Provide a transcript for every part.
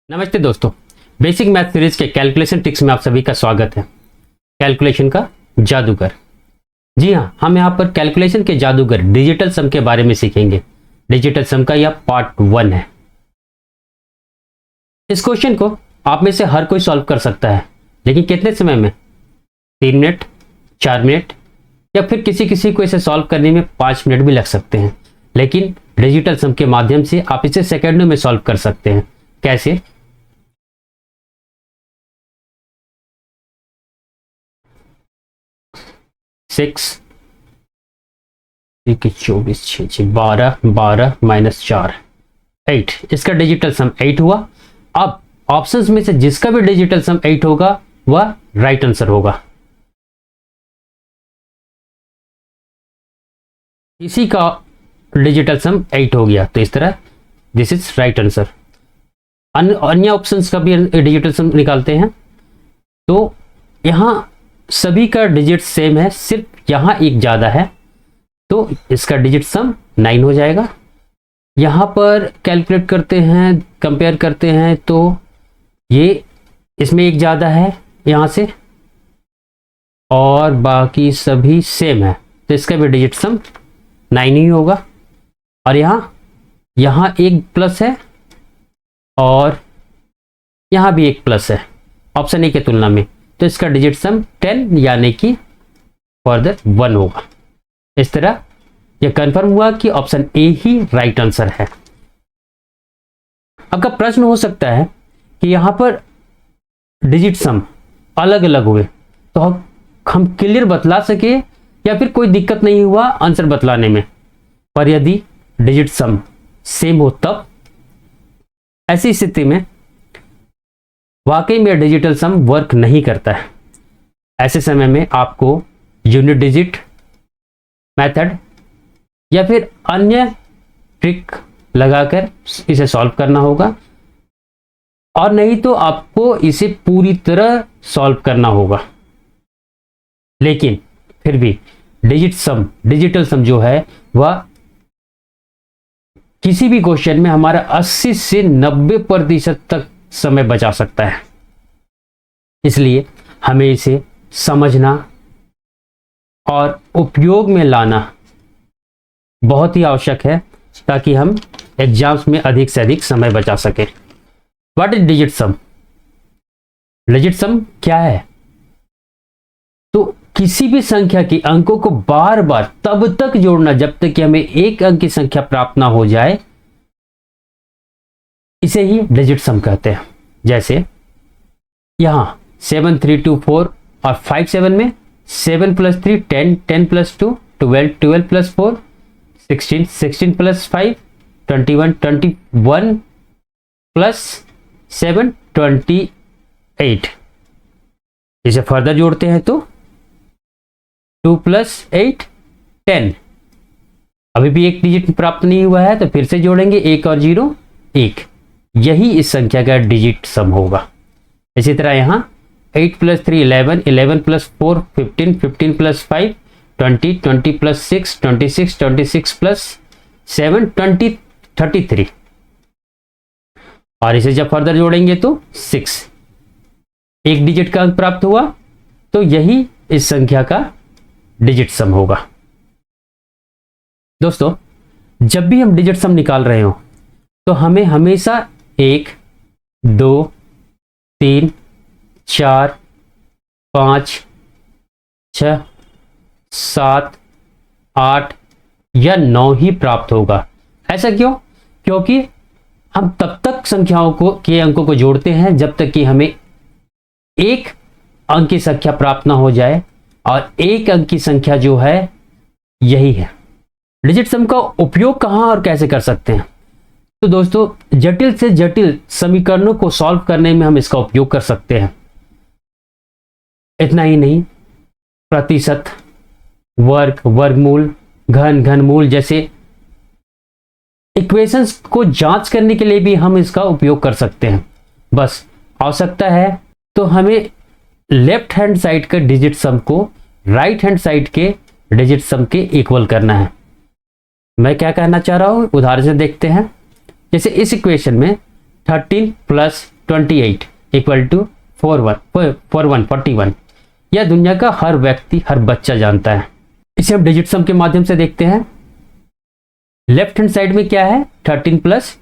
नमस्ते दोस्तों, basic math series के कैलकुलेशन ट्रिक्स में आप सभी का स्वागत है। कैलकुलेशन का जादूगर। जी हाँ, हम यहाँ पर कैलकुलेशन के जादूगर डिजिटल सम के बारे में सीखेंगे। डिजिटल सम का यह पार्ट 1 है। इस क्वेश्चन को आप में से हर कोई सॉल्व कर सकता है, लेकिन कितने समय में? 3 मिनट, 4 मिनट, या फिर किसी किसी को इसे सॉल्व करने में 5 मिनट भी लग सकते हैं। लेकिन डिजिटल सम के माध्यम से आप इसे सेकेंडों में सॉल्व कर सकते हैं। कैसे? सिक्स 24 6 12 12 -4 8। इसका डिजिटल सम 8 हुआ। अब ऑप्शंस में से जिसका भी डिजिटल सम 8 होगा वह राइट आंसर होगा। इसी का डिजिटल सम 8 हो गया तो इस तरह दिस इज राइट आंसर। अन्य ऑप्शंस का भी डिजिटल सम निकालते हैं तो यहां सभी का डिजिट सेम है, सिर्फ यहां एक ज्यादा है तो इसका डिजिट सम 9 हो जाएगा। यहां पर कैलकुलेट करते हैं, कंपेयर करते हैं तो ये इसमें एक ज्यादा है यहां से और बाकी सभी सेम है तो इसका भी डिजिट सम 9 ही होगा। और यहां एक प्लस है और यहां भी एक प्लस है ऑप्शन ए की तुलना में, तो इसका डिजिट सम 10 यानी कि फर्दर 1 होगा। इस तरह यह कंफर्म हुआ कि option A he right answer है। आपका प्रश्न हो सकता है कि यहां पर डिजिट सम अलग अलग हुए तो हम क्लियर बतला सके या फिर कोई दिक्कत नहीं हुआ आंसर बतलाने में। पर यदि डिजिट सम सेम हो तब ऐसी स्थिति में वाकई में डिजिटल सम वर्क नहीं करता है। ऐसे समय में आपको यूनिट डिजिट मेथड या फिर अन्य ट्रिक लगाकर इसे सॉल्व करना होगा और नहीं तो आपको इसे पूरी तरह सॉल्व करना होगा। लेकिन फिर भी डिजिटल सम जो है वह किसी भी क्वेश्चन में हमारा 80 से 90% तक समय बचा सकता है। इसलिए हमें इसे समझना और उपयोग में लाना बहुत ही आवश्यक है ताकि हम एग्जाम्स में अधिक से अधिक समय बचा सकें। What is digit some? Digit सम क्या है? तो किसी भी संख्या के अंकों को बार बार तब तक जोड़ना जब तक कि हमें एक अंक की संख्या प्राप्त ना हो जाए, इसे ही डिजिट सम कहते हैं। जैसे यहां 7 3 2 4 और 5 7 में 7 + 3 10 10 + 2 12 12 + 4 16 16 + 5 21 21 + 7 28। इसे फर्दर जोड़ते हैं तो 2 + 8 10। अभी भी एक डिजिट प्राप्त नहीं हुआ है तो फिर से जोड़ेंगे 1 और 0 1। यही इस संख्या का डिजिट सम होगा। इसी तरह यहां 8 + 3 11 11 + 4 15 15 + 5 20 20 + 6 26 26 + 7 20 33। और इसे जब फर्दर जोड़ेंगे तो 6। एक डिजिट का अंक प्राप्त हुआ तो यही इस संख्या का डिजिट सम होगा। दोस्तों, जब भी हम डिजिट सम निकाल रहे हो तो हमें हमेशा 1 2 3 4 5 6 7 8 या 9 ही प्राप्त होगा। ऐसा क्यों? क्योंकि हम तब तक संख्याओं के अंकों को जोड़ते हैं जब तक कि हमें एक अंक की संख्या प्राप्त ना हो जाए, और एक अंक की संख्या जो है यही है। डिजिट सम का उपयोग कहां और कैसे कर सकते हैं? तो दोस्तों, जटिल से जटिल समीकरणों को सॉल्व करने में हम इसका उपयोग कर सकते हैं। इतना ही नहीं, प्रतिशत, वर्ग, वर्गमूल, घन, घनमूल जैसे इक्वेशंस को जांच करने के लिए भी हम इसका उपयोग कर सकते हैं। बस आवश्यकता है तो हमें लेफ्ट हैंड साइड के डिजिट सम को राइट हैंड साइड के डिजिट सम के इक्वल करना है। मैं क्या कहना चाह रहा हूं, उदाहरण से देखते हैं। जैसे इस इक्वेशन में 13 + 28 इक्वल टू 41 यह दुनिया का हर व्यक्ति, हर बच्चा जानता है। इसे हम डिजिट सम के माध्यम से देखते हैं। लेफ्ट हैंड साइड में क्या है, 13 प्लस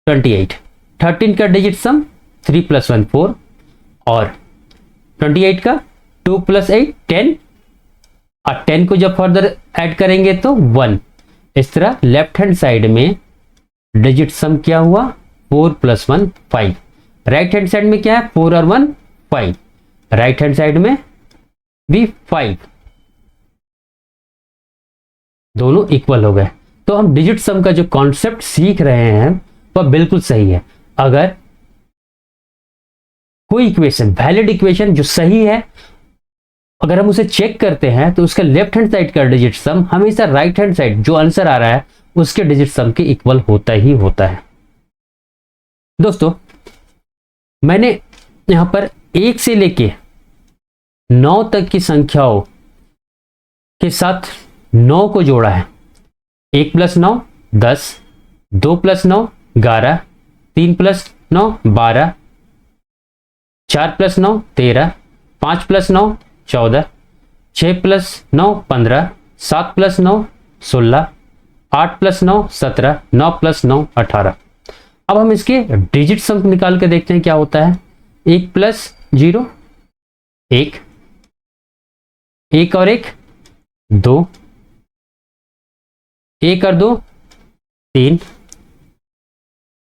28। 13 का डिजिट सम 3 प्लस 1 4 और 28 का 2 प्लस 8 10 और 10 को जब फर्दर ऐड करेंगे तो 1। इस तरह लेफ्ट हैंड साइड में डिजिट सम क्या हुआ, 4 प्लस 1 5। राइट हैंड साइड में क्या है, 4 और 1 5। राइट हैंड साइड में भी 5, दोनों इक्वल हो गए। तो हम डिजिट सम का जो कॉन्सेप्ट सीख रहे हैं वह बिल्कुल सही है। अगर कोई इक्वेशन, वैलिड इक्वेशन जो सही है, अगर हम उसे चेक करते हैं तो उसका लेफ्ट हैंड साइड का डिजिट सम हमेशा राइट हैंड साइड जो आंसर आ रहा है उसके डिजिट सम के इक्वल होता ही होता है। दोस्तों, मैंने यहां पर 1 से लेके 9 तक की संख्याओं के साथ 9 को जोड़ा है। 1 plus 9 10, 2 plus 9 11, 3 plus 9 12, 4 plus 9 13, 5 plus 9 14, 6 plus 9 15, 7 plus 9 16, 8 plus 9 17, 9 plus 9 18। अब हम इसके डिजिट सम निकाल के देखते हैं क्या होता है। 1 प्लस 0 1, 1 और 1 2, 1 और 2 3,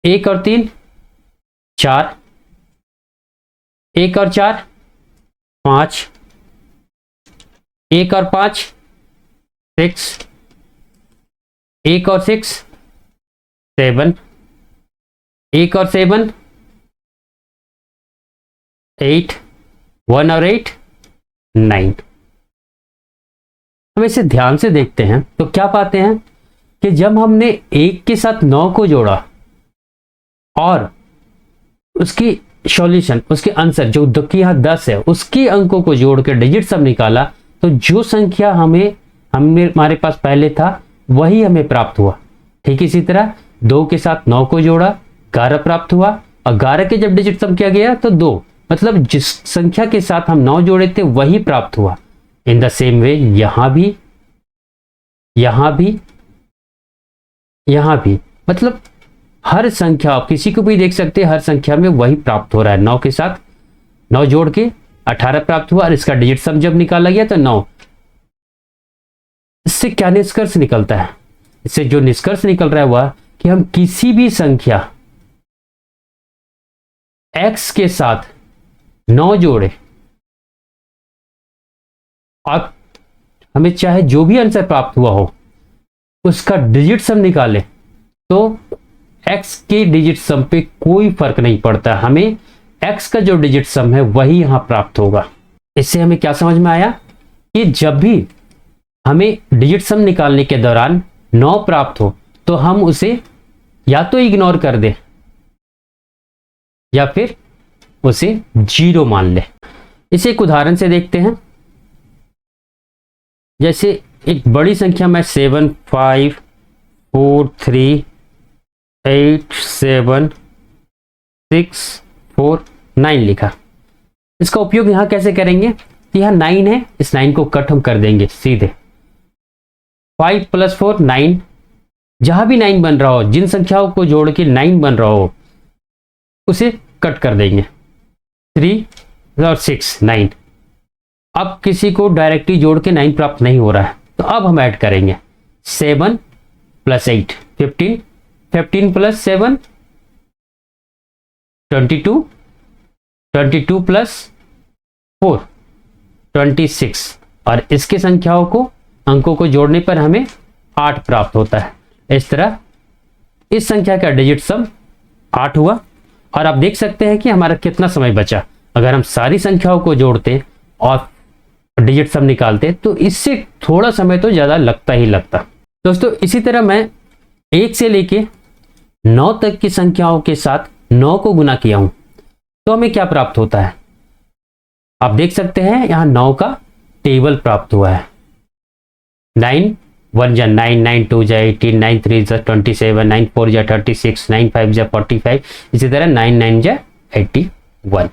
1 और 3 4, 1 और 4 5, 1 और 5 6, 1 और 6 7, 1 और 7 8, 1 और 8 9। हम इसे ध्यान से देखते हैं तो क्या पाते हैं कि जब हमने 1 के साथ 9 को जोड़ा और उसकी सॉल्यूशन, उसके आंसर जो कि यहाँ 10 है, उसके अंकों को जोड़ के डिजिट सम निकाला तो जो संख्या हमारे पास पहले था वही हमें प्राप्त हुआ। ठीक इसी तरह 2 के साथ 9 को जोड़ा, 11 प्राप्त हुआ और 11 के जब डिजिट सम किया गया तो 2, मतलब जिस संख्या के साथ हम 9 जोड़े थे वही प्राप्त हुआ। इन द सेम वे यहां भी, यहां भी, यहां भी, मतलब हर संख्या, आप किसी को भी देख सकते हैं, हर संख्या में वही प्राप्त हो रहा है। 9 के साथ 9 जोड़ के 18 प्राप्त हुआ और इसका डिजिट सम जब निकाला गया तो 9। इससे क्या निष्कर्ष निकलता है? इससे जो निष्कर्ष निकल रहा है वह कि हम किसी भी संख्या x के साथ 9 जोड़े और हमें चाहे जो भी आंसर प्राप्त हुआ हो उसका डिजिट सम निकाले तो x के डिजिट सम पे कोई फर्क नहीं पड़ता, हमें x का जो डिजिट सम है वही यहां प्राप्त होगा। इससे हमें क्या समझ में आया कि जब भी हमें डिजिट सम निकालने के दौरान 9 प्राप्त हो तो हम उसे या तो इग्नोर कर दें या फिर उसे 0 मान ले। इसे एक उदाहरण से देखते हैं। जैसे एक बड़ी संख्या में 7 5 4 3 8 7 6 4 9 लिखा। इसका उपयोग यहां कैसे करेंगे? यहां 9 है, इस 9 को कट हम कर देंगे सीधे। 5 प्लस 4 9, जहां भी 9 बन रहा हो, जिन संख्याओं को जोड़ के 9 बन रहा हो उसे कट कर देंगे। 3 और 6 9। अब किसी को डायरेक्टली जोड़ के 9 प्राप्त नहीं हो रहा है तो अब हम ऐड करेंगे 7 प्लस 8 15, 15 प्लस 7 22, 22 प्लस 4 26 और इसके संख्याओं को, अंकों को जोड़ने पर हमें 8 प्राप्त होता है। इस तरह इस संख्या का डिजिट सम 8 हुआ और आप देख सकते हैं कि हमारा कितना समय बचा। अगर हम सारी संख्याओं को जोड़ते और डिजिट सम निकालते तो इससे थोड़ा समय तो ज्यादा लगता ही लगता। दोस्तों, इसी तरह मैं 1 से लेके 9 तक की संख्याओं के साथ 9 को गुना किया हूं तो हमें क्या प्राप्त होता है? आप देख सकते हैं यहां 9 का टेबल प्राप्त हुआ है। 9 1 जा 9, 9 2 जा 18, 9 3 जा 27, 9 4 जा 36, 9 5 जा 45, इसी तरह 9 9 जा 81।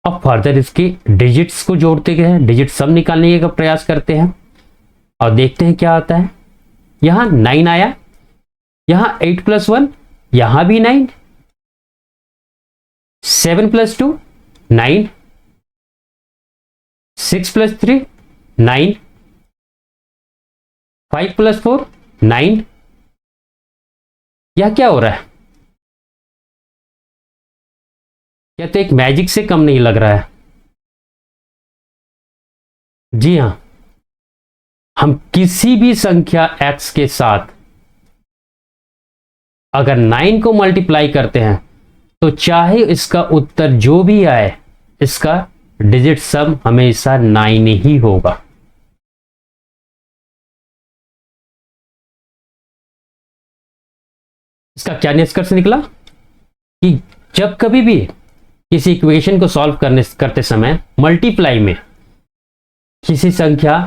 अब फर्दर इसके डिजिट्स को जोड़ते गए, डिजिट सम निकालने का प्रयास करते हैं और देखते हैं क्या आता है। यहां 9 आया, यहां 8 + 1, यहां भी 9, 7 + 2 9, 6 + 3 9, 5 + 4 9। यह क्या हो रहा है? क्या तो एक मैजिक से कम नहीं लग रहा है? जी हां, हम किसी भी संख्या x के साथ अगर 9 को मल्टीप्लाई करते हैं तो चाहे इसका उत्तर जो भी आए, इसका डिजिट सम हमेशा 9 ही होगा। इसका क्या निष्कर्ष निकला कि जब कभी भी किसी इक्वेशन को सॉल्व करते समय मल्टीप्लाई में किसी संख्या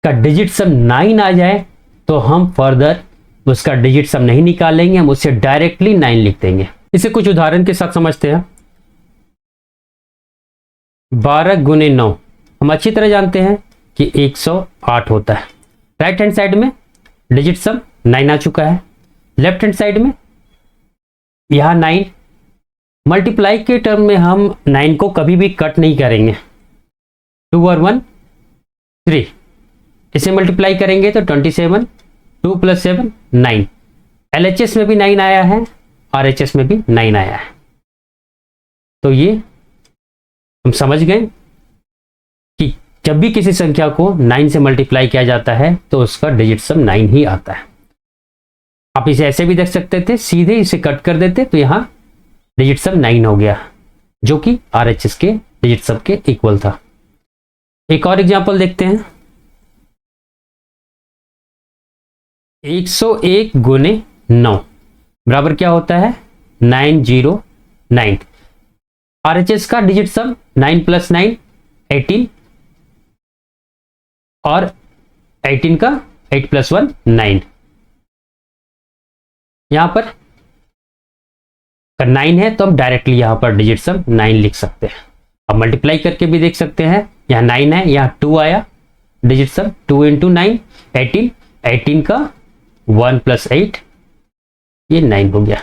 का डिजिट सम 9 आ जाए तो हम फर्दर उसका डिजिट सम नहीं निकालेंगे, हम उससे डायरेक्टली 9 लिख देंगे। इसे कुछ उदाहरण के साथ समझते हैं। 12 × 9 हम अच्छी तरह जानते हैं कि 108 होता है। राइट हैंड साइड में डिजिट सम 9 आ चुका है, लेफ्ट हैंड साइड में यहां 9। मल्टीप्लाई के टर्म में हम 9 को कभी भी कट नहीं करेंगे। 2 और 1 3, इसे मल्टीप्लाई करेंगे तो 27, 2 + 7 9। LHS में भी 9 आया है, RHS में भी 9 आया है। तो ये हम समझ गए कि जब भी किसी संख्या को 9 से मल्टीप्लाई किया जाता है तो उसका डिजिट सम 9 ही आता है। आप इसे ऐसे भी देख सकते थे, सीधे इसे कट कर देते तो यहां डिजिट सम 9 हो गया, जो कि RHS के डिजिट सम के इक्वल था। एक और एग्जांपल देखते हैं। 101 × 9 बराबर क्या होता है? 909। RHS का डिजिट सम 9 + 9 18 और 18 का 8 + 1 9। यहां पर अगर 9 है तो हम डायरेक्टली यहां पर डिजिट सम 9 लिख सकते हैं। अब मल्टीप्लाई करके भी देख सकते हैं, यहां 9 है, यहां 2 आया, डिजिट सम 2 × 9 18, 18 का 1 + 8 ये 9 हो गया।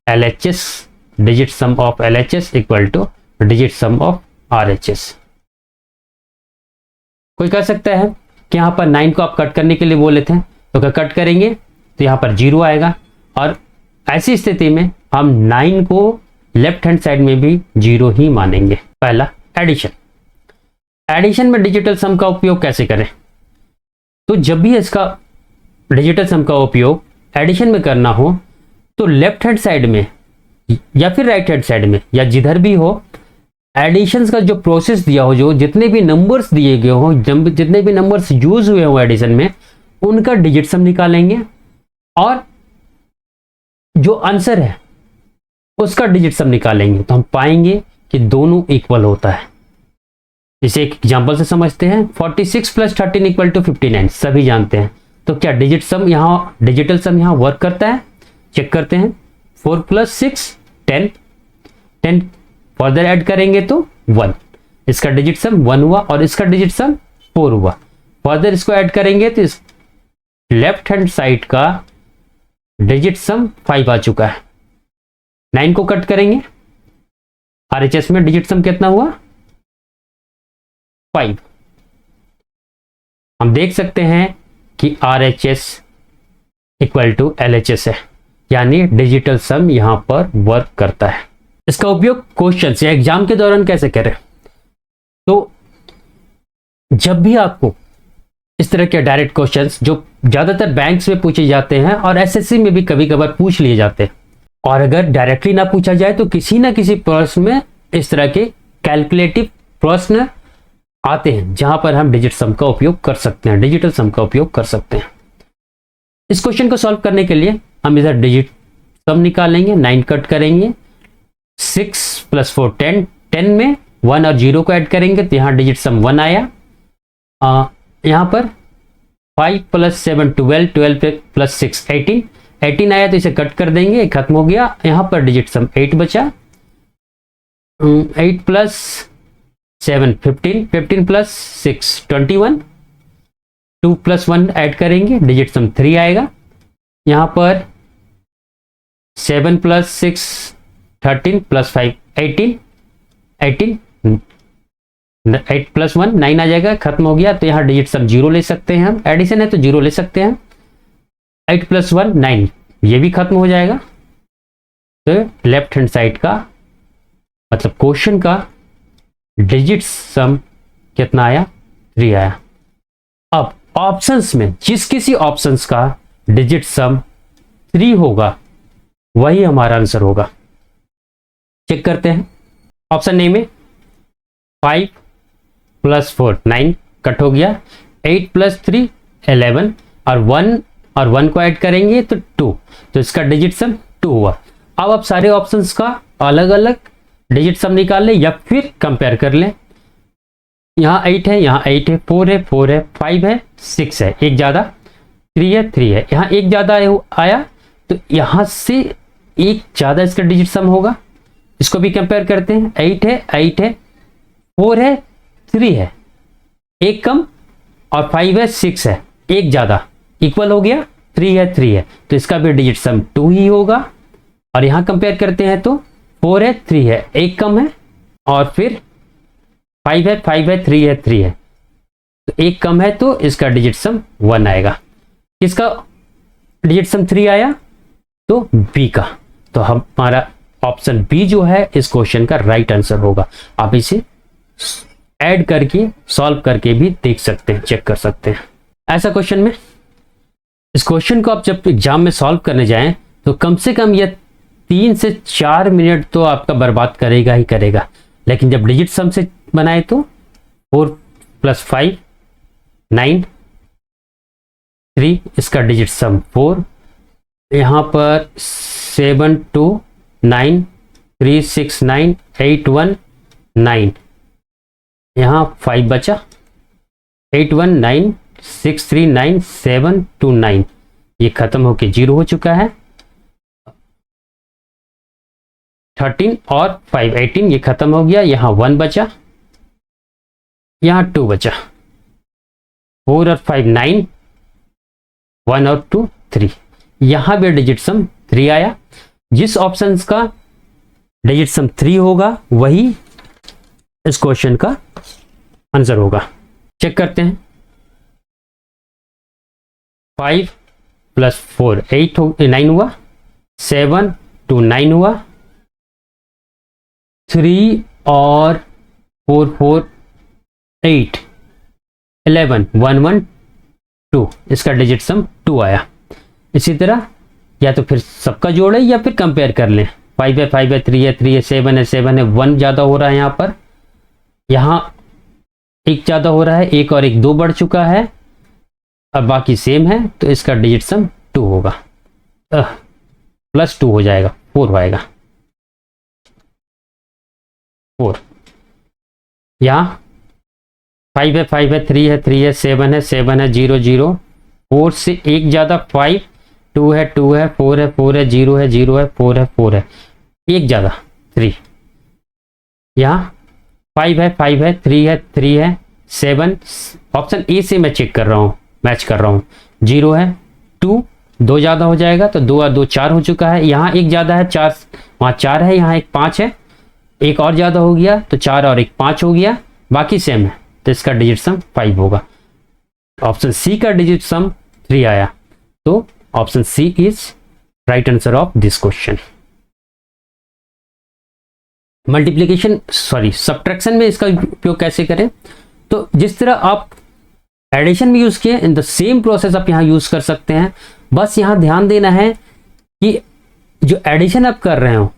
LHS digit some of LHS equal two digit some of RHS। कोई कह सकता है कि यहां पर 9 को आप कट करने के लिए बोले थे, तो क्या कट करेंगे तो यहां पर 0 आएगा, और ऐसी स्थिति में हम 9 को लेफ्ट हैंड साइड में भी 0 ही मानेंगे। पहला एडिशन। एडिशन में डिजिटल सम का उपयोग कैसे करें? तो जब भी इसका डिजिटल सम का उपयोग एडिशन में करना हो तो लेफ्ट हैंड साइड में या फिर राइट हैंड साइड में या जिधर भी हो, एडिशन का जो प्रोसेस दिया हो, जो जितने भी नंबर्स दिए गए हो, जितने भी नंबर्स यूज हुए हो एडिशन में, उनका डिजिट सम निकालेंगे और जो आंसर है उसका डिजिट सम निकालेंगे तो हम पाएंगे कि दोनों इक्वल होता है। इसे एक एग्जांपल से समझते हैं। 46 + 13 = 59 सभी जानते हैं। तो क्या डिजिट सम यहां डिजिटल सम यहां वर्क करता है? चेक करते हैं। 4 + 6 10, 10 फर्दर ऐड करेंगे तो 1, इसका डिजिट सम 1 हुआ और इसका डिजिट सम 4 हुआ। फर्दर इसको ऐड करेंगे तो इस लेफ्ट हैंड साइड का डिजिट सम 5 आ चुका है। 9 को कट करेंगे, RHS में डिजिट सम कितना हुआ? 5। हम देख सकते हैं कि RHS इक्वल टू LHS है, यानी डिजिटल सम यहां पर वर्क करता है। इसका उपयोग क्वेश्चन या एग्जाम के दौरान कैसे करें? तो जब भी आपको इस तरह के डायरेक्ट क्वेश्चंस जो ज्यादातर बैंक्स में पूछे जाते हैं और SSC में भी कभी कभार पूछ लिए जाते हैं, और अगर डायरेक्टली ना पूछा जाए तो किसी ना किसी प्रश्न में इस तरह के कैलकुलेटिव प्रश्न आते हैं जहां पर हम डिजिट सम का उपयोग कर सकते हैं, डिजिटल सम का उपयोग कर सकते हैं। इस क्वेश्चन को सॉल्व करने के लिए हम इधर डिजिट सम निकालेंगे, 9 कट करेंगे, 6 + 4 10, 10 में 1 और 0 को ऐड करेंगे तो यहां डिजिट सम 1 आया। यहां पर 5 + 7 12, 12 + 6 18, 18 आया तो इसे कट कर देंगे, खत्म हो गया। यहाँ पर डिजिट सम 8 बचा, 8 प्लस 7 15, 15 प्लस 6 21, 2 प्लस 1 ऐड करेंगे, डिजिट सम 3 आएगा। यहाँ पर 7 प्लस 6 13 प्लस 5 18, 18 8 प्लस 1 9 आ जाएगा, खत्म हो गया। तो यहाँ डिजिट सम 0 ले सकते हैं हम, एडिशन है तो 0 ले सकते हैं। 8 प्लस 1 9, ये भी खत्म हो जाएगा। तो लेफ्ट हैंड साइड का मतलब क्वेश्चन का डिजिट सम कितना आया? 3 आया। अब ऑप्शंस में जिस किसी ऑप्शंस का डिजिट सम 3 होगा वही हमारा आंसर होगा। चेक करते हैं। ऑप्शन ए में 5 प्लस 4 9 कट हो गया, 8 प्लस 3 11 और 1 को ऐड करेंगे तो 2, तो इसका डिजिट सम 2 हुआ। अब आप सारे ऑप्शंस का अलग अलग डिजिट सम निकाल लें या फिर कंपेयर कर लें। यहाँ 8 है, यहाँ 8 है, 4 है, 4 है, 5 है, 6 है, एक ज़्यादा, 3 है, 3 है। यहाँ एक ज़्यादा आया तो यहाँ से एक ज़्यादा इसका डिजिट सम होगा। इसको भी कंपेयर करते हैं। 8 है, 8 है, 4 है, 3 है, एक कम, और 5 है, 6 है, एक ज़्यादा, इक्वल हो गया, 3 है, 3 है, तो इसका भी डिजिट सम 2 ही होगा। और यहाँ कंपेयर करते हैं तो 4 है, 3 है, एक कम है, और फिर 5 है, 5 है, 3 है, 3 है, तो एक कम है, तो इसका डिजिट सम 1 आएगा। किसका डिजिट सम 3 आया? तो बी का। तो हमारा ऑप्शन बी जो है इस क्वेश्चन का राइट आंसर होगा। आप इसे ऐड करके सॉल्व करके भी देख सकते हैं, चेक कर सकते हैं। ऐसा क्वेश्चन में इस क्वेश्चन को आप जब एग्जाम में सॉल्व करने जाएं तो कम से कम यह 3 से 4 मिनट तो आपका बर्बाद करेगा ही करेगा। लेकिन जब डिजिट सम से बनाए तो 4 प्लस 5 9, 3, इसका डिजिट सम 4, यहाँ पर 7 2 9 3 6 9 8 1 9, यहाँ 5 बचा, 8 1 9 6 3 9 7 2 9, ये खत्म होके 0 हो चुका है। 13 और 5 18, ये खत्म हो गया। यहाँ 1 बचा, यहाँ 2 बचा, 4 और 5 9, 1 और 2 3, यहाँ भी डिजिट सम 3 आया। जिस ऑप्शन का डिजिट सम 3 होगा वही इस क्वेश्चन का आंसर होगा। चेक करते हैं। 5 प्लस 4 8 9 हुआ, 7 2 9 हुआ, 3 और 4 4 8 11 1 1 2, इसका डिजिट सम 2 आया। इसी तरह या तो फिर सबका जोड़े या फिर कंपेयर कर लें। 5 है, 5 है, 3 है, 3 है, 7 है, 7 है, 1 ज़्यादा हो रहा है, यहाँ पर यहाँ एक ज़्यादा हो रहा है, एक और एक 2 बढ़ चुका है, अब बाकी सेम है, तो इसका डिजिट सम 2 होगा, प्लस 2 हो जाएगा, 4 आएगा। 4 यहाँ 5 है, 5 है, 3 है, 3 है, 7 है, 7 है, 0 0, 4 से एक ज़्यादा 5, 2 है, 2 है, 4 है, 4 है, 0 है, 0 है, 4 है, 4 है, एक ज़्यादा 3, यहाँ 5 है, 5 है, 3 है, 3 है, 7, ऑप्शन ए से मैं चेक कर रहा हूँ, मैच कर रहा हूँ, 0 है, 2 ज़्यादा हो जाएगा, तो 2 और 2 4 हो चुका है। यहाँ एक ज़्यादा है, 4, वहाँ 4 है, यहाँ एक 5 है, एक और ज़्यादा हो गया, तो 4 और एक 5 हो गया, बाकी सेम है, तो इसका डिजिट सम 5 होगा। ऑप्शन सी का डिजिट सम 3 आया, तो option C is right answer of this question. Multiplication subtraction में इसका उपयोग कैसे करें? तो जिस तरह आप एडिशन में यूज किए, इन द सेम प्रोसेस आप यहाँ यूज कर सकते हैं। बस यहाँ ध्यान देना है कि जो एडिशन आप कर रहे हो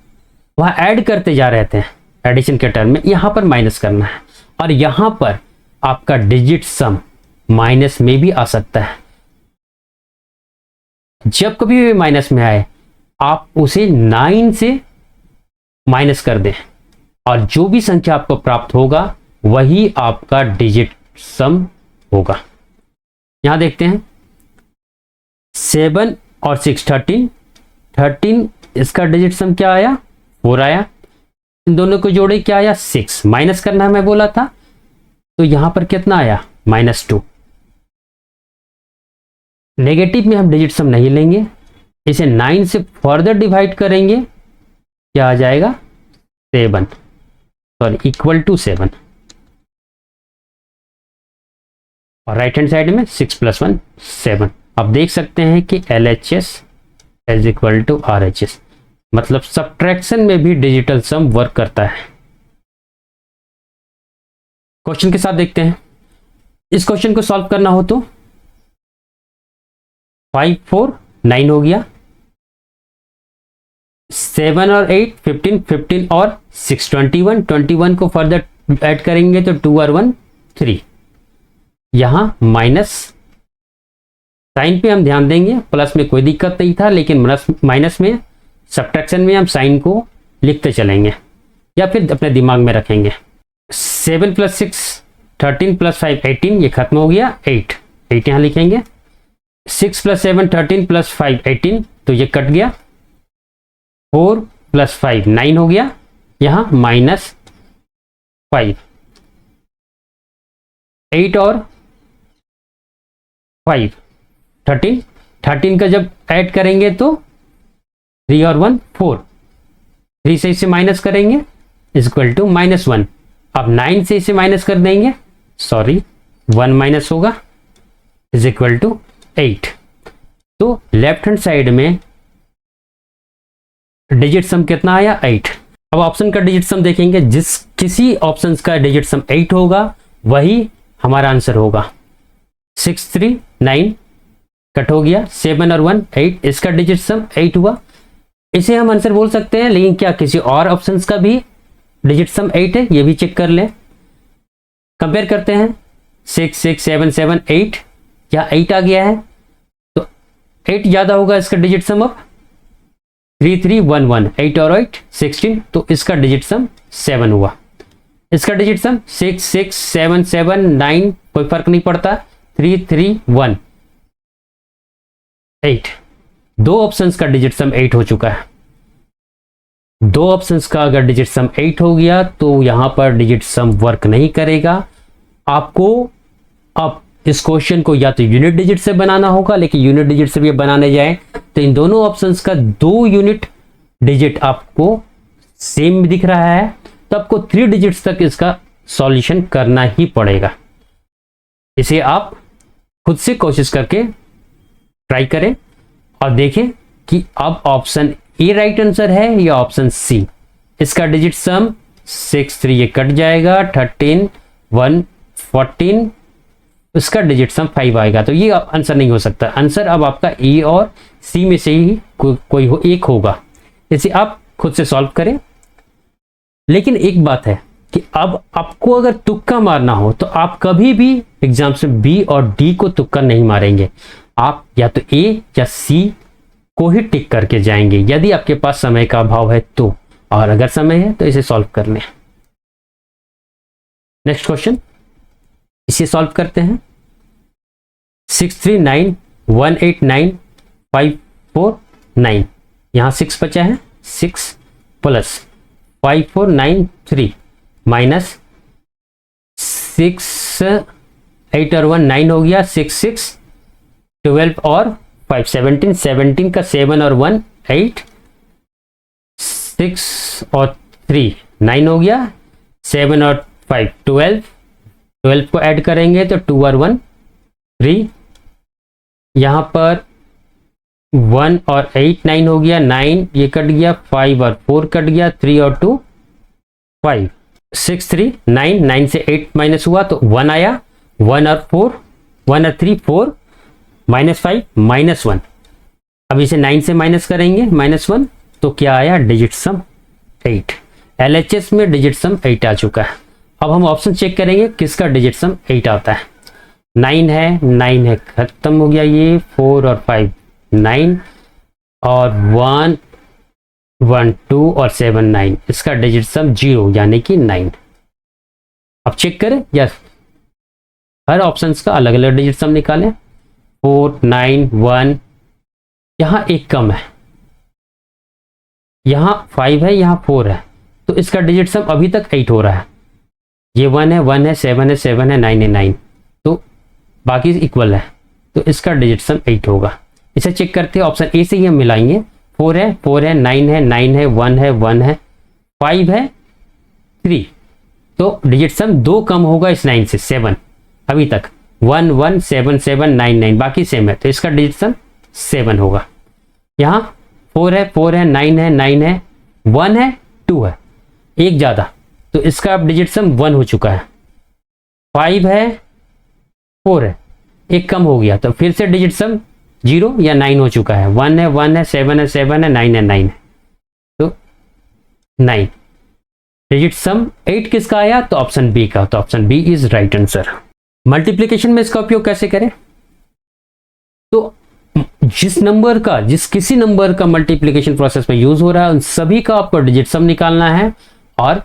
वह ऐड करते जा रहे थे एडिशन के टर्म में, यहाँ पर माइनस करना है, और यहाँ पर आपका डिजिट सम माइनस में भी आ सकता है। जब कभी भी माइनस में आए आप उसे 9 से माइनस कर दें, और जो भी संख्या आपको प्राप्त होगा वही आपका डिजिट सम होगा। यहां देखते हैं 7 और 6 13, 13 इसका डिजिट सम क्या आया 4 आया, इन दोनों को जोड़े क्या आया 6, माइनस करना मैं बोला था, तो यहां पर कितना आया -2। नेगेटिव में हम डिजिट सम नहीं लेंगे, इसे 9 से फर्दर डिवाइड करेंगे, क्या आ जाएगा 7, सॉरी इक्वल टू 7, और राइट हैंड साइड में 6 + 1 7। आप देख सकते हैं कि LHS is equal to RHS, मतलब सब्ट्रैक्शन में भी डिजिटल सम वर्क करता है। क्वेश्चन के साथ देखते हैं। इस क्वेश्चन को सॉल्व करना हो तो 5 4 9 हो गया, 7 और 8 15, 15 और 6 21, 21 को फर्दर ऐड करेंगे तो 2 और 1 3। यहां माइनस साइन पे हम ध्यान देंगे, प्लस में कोई दिक्कत नहीं था, लेकिन माइनस में सब्ट्रैक्शन में हम साइन को लिखते चलेंगे या फिर अपने दिमाग में रखेंगे। 7 + 6 13 + 5 18, ये खत्म हो गया, 8 यहां लिखेंगे। 6 + 7 13 + 5 18, तो ये कट गया। 4 + 5 9 हो गया, यहां -5। 8 और 5 13, 13 का जब ऐड करेंगे तो 3 और 1 4, 3 से इसे माइनस करेंगे इज इक्वल टू -1। अब 9 से इसे माइनस कर देंगे, सॉरी 1 माइनस होगा इज इक्वल टू 8। तो लेफ्ट हैंड साइड में डिजिट सम कितना आया 8। अब ऑप्शन का डिजिट सम देखेंगे, जिस किसी ऑप्शन का डिजिट सम 8 होगा वही हमारा आंसर होगा। 6 3 9 कट हो गया, 7 और 1 8, इसका डिजिट सम 8 हुआ, इसे हम आंसर बोल सकते हैं। लेकिन क्या किसी और ऑप्शंस का भी डिजिट सम 8 है, ये भी चेक कर लें। कंपेयर करते हैं, 6 6 7 7 8, क्या 8 आ गया है तो 8 ज्यादा होगा इसका डिजिट सम। अब 3 3 1 1, 8 और 8 16, तो इसका डिजिट सम 7 हुआ। इसका डिजिट सम 6 6 7 7 9, कोई फर्क नहीं पड़ता, 3 3 1 8। दो ऑप्शंस का डिजिट सम 8 हो चुका है। दो ऑप्शंस का अगर डिजिट सम 8 हो गया तो यहां पर डिजिट सम वर्क नहीं करेगा। आपको अब इस क्वेश्चन को या तो यूनिट डिजिट से बनाना होगा, लेकिन यूनिट डिजिट से भी बनाने जाए तो इन दोनों ऑप्शंस का 2 यूनिट डिजिट आपको सेम दिख रहा है, तो आपको 3 डिजिट्स तक इसका सॉल्यूशन करना ही पड़ेगा। इसे आप खुद से कोशिश करके ट्राई करें और देखें कि अब ऑप्शन ए राइट आंसर है या ऑप्शन सी। इसका डिजिट सम 6 3, ये कट जाएगा, 13 1 14, इसका डिजिट सम 5 आएगा, तो ये आंसर नहीं हो सकता। आंसर अब आपका ए और सी में से ही कोई एक होगा। इसे आप खुद से सॉल्व करें। लेकिन एक बात है कि अब आपको अगर तुक्का मारना हो तो आप कभी भी एग्जाम में बी और डी को तुक्का नहीं मारेंगे, आप या तो ए या सी को ही टिक करके जाएंगे, यदि आपके पास समय का अभाव है तो, और अगर समय है तो इसे सॉल्व कर लें। नेक्स्ट क्वेश्चन, इसे सॉल्व करते हैं। 6 3 9 1 8 9 5 4 9, यहां 6 बचा है, 6 प्लस 5 4 9 3 माइनस 6 8 और 1 9 हो गया, 6 6 12 और 5 17, 17 का 7 और 1 8, 6 और 3 9 हो गया, 7 और 5 12, 12 को ऐड करेंगे तो 2 और 1 3, यहां पर 1 और 8 9 हो गया, 9 ये कट गया, 5 और 4 कट गया, 3 और 2 5, 6 3 9, 9 से 8 माइनस हुआ तो 1 आया, 1 और 4 1 और 3 4, -5 -1। अब इसे 9 से माइनस करेंगे, -1, तो क्या आया डिजिट सम 8। LHS में डिजिट सम 8 आ चुका है। अब हम ऑप्शन चेक करेंगे किसका डिजिट सम 8 आता है। 9 है, खत्म हो गया ये, 4 और 5 9, और 1 1 2 और 7 9, इसका डिजिट सम 0 यानी कि 9। अब चेक करें, यस हर ऑप्शंस का अलग अलग डिजिट सम निकालें। 4 9 1, यहां एक कम है, यहाँ 5 है, यहाँ 4 है, तो इसका डिजिट सम अभी तक 8 हो रहा है। ये 1 है, 1 है, 7 है, 7 है, 9 है, 9, तो बाकी इक्वल है, तो इसका डिजिट सम 8 होगा। इसे चेक करते हैं, ऑप्शन ए से ही हम मिलाएंगे। 4 है, 4 है, 9 है, 9 है, 1 है, 1 है, 5 है, 3, तो डिजिट सम 2 कम होगा इस 9 से, 7 अभी तक, 1 1 7 7 9 9 बाकी सेम है, तो इसका डिजिट सम 7 होगा। यहाँ 4 है, 4 है, 9 है, 9 है, 1 है, 2 है, एक ज़्यादा, तो इसका अब डिजिट सम 1 हो चुका है। 5 है, 4 है, एक कम हो गया, तो फिर से डिजिट सम 0 या 9 हो चुका है। 1 है, 1 है, 7 है, 7 है, 9 है, 9 है, तो 9। डिजिट सम 8 किसका आया? तो ऑप्शन बी का, तो option B is right answer. Multiplication में इसका उपयोग कैसे करें? तो जिस किसी नंबर का मल्टीप्लिकेशन प्रोसेस में यूज हो रहा है, उन सभी का आपको डिजिट सम निकालना है और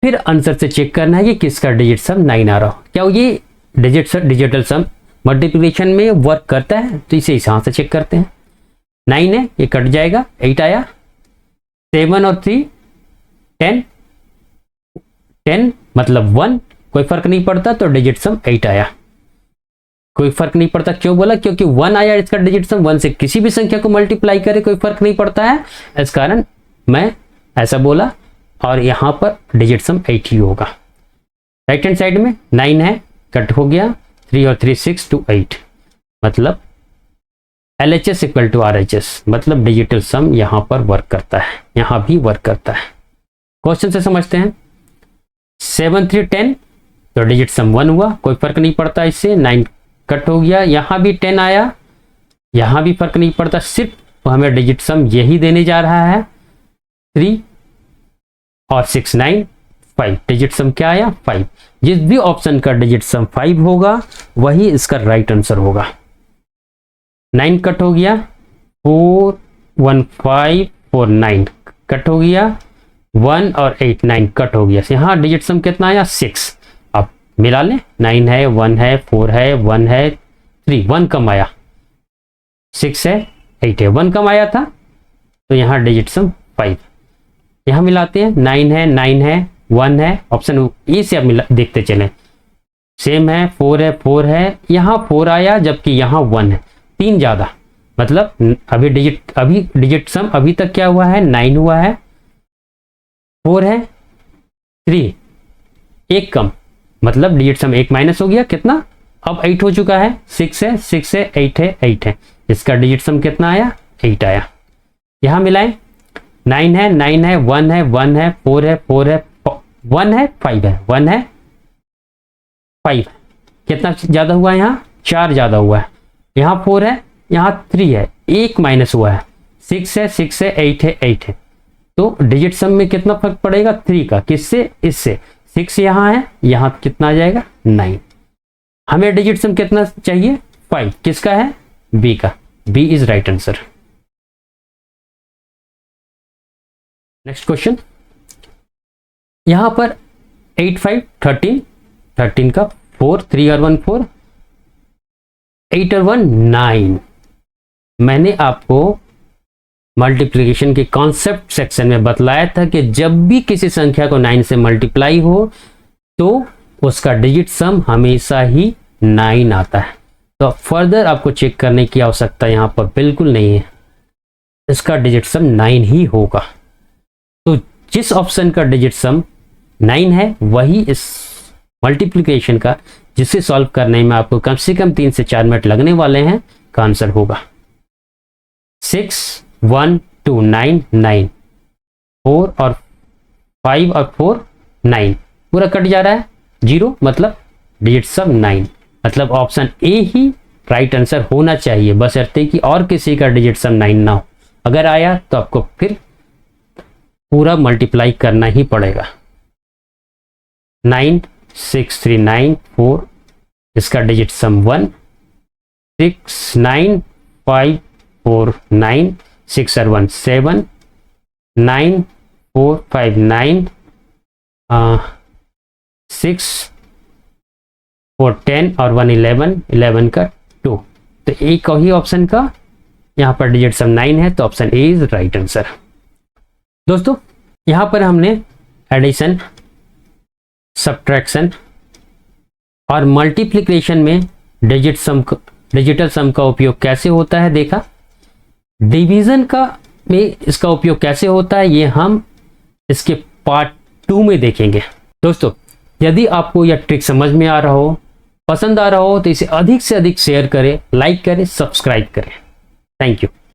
फिर आंसर से चेक करना है कि किसका डिजिट सम 9 आ रहा हो। क्या ये डिजिटल सम मल्टीप्लिकेशन में वर्क करता है? तो इसे यहां से चेक करते हैं। 9 है, ये कट जाएगा, 8 आया, 7 और 3 10, 10 मतलब 1, कोई फर्क नहीं पड़ता, तो डिजिट सम 8 आया। कोई फर्क नहीं पड़ता, क्यों बोला? क्योंकि 1 आया, इसका डिजिट सम 1 से किसी भी संख्या को मल्टीप्लाई करे कोई फर्क नहीं पड़ता है, इस कारण मैं ऐसा बोला, और यहां पर डिजिट सम 8 ही होगा। राइट हैंड साइड में 9 है, कट हो गया, 3 और 3 6 to 8, मतलब LHS इक्वल टू RHS, मतलब डिजिटल सम यहां पर वर्क करता है, यहां भी वर्क करता है। क्वेश्चन से समझते हैं। 7 3 10, तो डिजिट सम 1 हुआ, कोई फर्क नहीं पड़ता इससे, 9 कट हो गया, यहां भी 10 आया, यहां भी फर्क नहीं पड़ता, सिर्फ हमें डिजिट सम यही देने जा रहा है, 3 और 6 9 5, डिजिट सम क्या आया? 5। जिस भी ऑप्शन का डिजिट सम 5 होगा वही इसका राइट आंसर होगा। 9 कट हो गया, 4 1 5 4 9 कट हो गया, 1 और 8 9 कट हो गया, यहाँ डिजिट सम कितना आया? 6। अब मिला लें, 9 है, 1 है, 4 है, 1 है, 3, 1 कम आया, 6 है, 8 है, 1 कम आया था, तो यहाँ डिजिट सम 5। यहाँ मिलाते हैं, 9 है, 9 है, 1 है, ऑप्शन ए से अब देखते चलें, सेम है, 4 है, 4 है, यहाँ 4 आया, जबकि यहाँ 1 है, 3 ज़्यादा, मतलब अभी डिजिट सम अभी तक क्या हुआ है? 9 हुआ है, 4 है, 3 एक कम, मतलब डिजिट सम 1 माइनस हो गया, कितना? अब 8 हो चुका है, 6 है, 6 है, 8 है, 8 है, इसका डिजिट सम कितना आया? 8 आया। यहाँ मिलाएं, 9 है, 9 है, 1 है, 1 है, 4 है, 4 है, 1 है, 5 है, 1 है, 5, कितना ज़्यादा हुआ है? यहाँ 4 ज़्यादा हुआ है, यहाँ 4 है, यहाँ 3 है, 1 माइनस हुआ है, 6 है, 6 है, 8 है, 8 है, तो डिजिट सम में कितना फर्क पड़ेगा? 3 का, किससे? इससे। 6 यहाँ है, यहाँ कितना आ जाएगा? 9। हमें डिजिट सम कितना चाहिए? 5, किसका है? बी का, B is right answer. Next question, यहां पर 8 5 13, 13 का 4, 3 और 1 4, 8 और 1 9। मैंने आपको मल्टीप्लिकेशन के कॉन्सेप्ट सेक्शन में बतलाया था कि जब भी किसी संख्या को 9 से मल्टीप्लाई हो तो उसका डिजिट सम हमेशा ही 9 आता है। तो फर्दर आपको चेक करने की आवश्यकता यहाँ पर बिल्कुल नहीं है, इसका डिजिट सम 9 ही होगा। तो जिस ऑप्शन का डिजिट सम 9 है वही इस मल्टीप्लिकेशन का, जिसे सॉल्व करने में आपको कम से कम 3 से 4 मिनट लगने वाले हैं, का आंसर होगा। 6 1 2 9 9, 4 और 5 और 4 9, पूरा कट जा रहा है, 0, मतलब डिजिट सम 9, मतलब option A he right answer होना चाहिए, बशर्ते कि और किसी का डिजिट सम 9 ना हो। अगर आया तो आपको फिर पूरा मल्टीप्लाई करना ही पड़ेगा। 9 6 3 9 4, इसका डिजिट सम 1, 6 9 5 4 9, 6 और 1 7, 9 4 5 9, 6 4 10 और 1 11, 11 का 2, तो एक ही ऑप्शन का यहाँ पर डिजिट सम 9 है, तो option A is right answer. दोस्तों यहाँ पर हमने एडिशन, सब्ट्रैक्शन और मल्टीप्लिकेशन में डिजिटल सम का उपयोग कैसे होता है देखा। डिवीजन का में इसका उपयोग कैसे होता है ये हम इसके पार्ट 2 में देखेंगे। दोस्तों यदि आपको यह ट्रिक समझ में आ रहा हो, पसंद आ रहा हो, तो इसे अधिक से अधिक शेयर करें, लाइक करें, सब्सक्राइब करें। Thank you.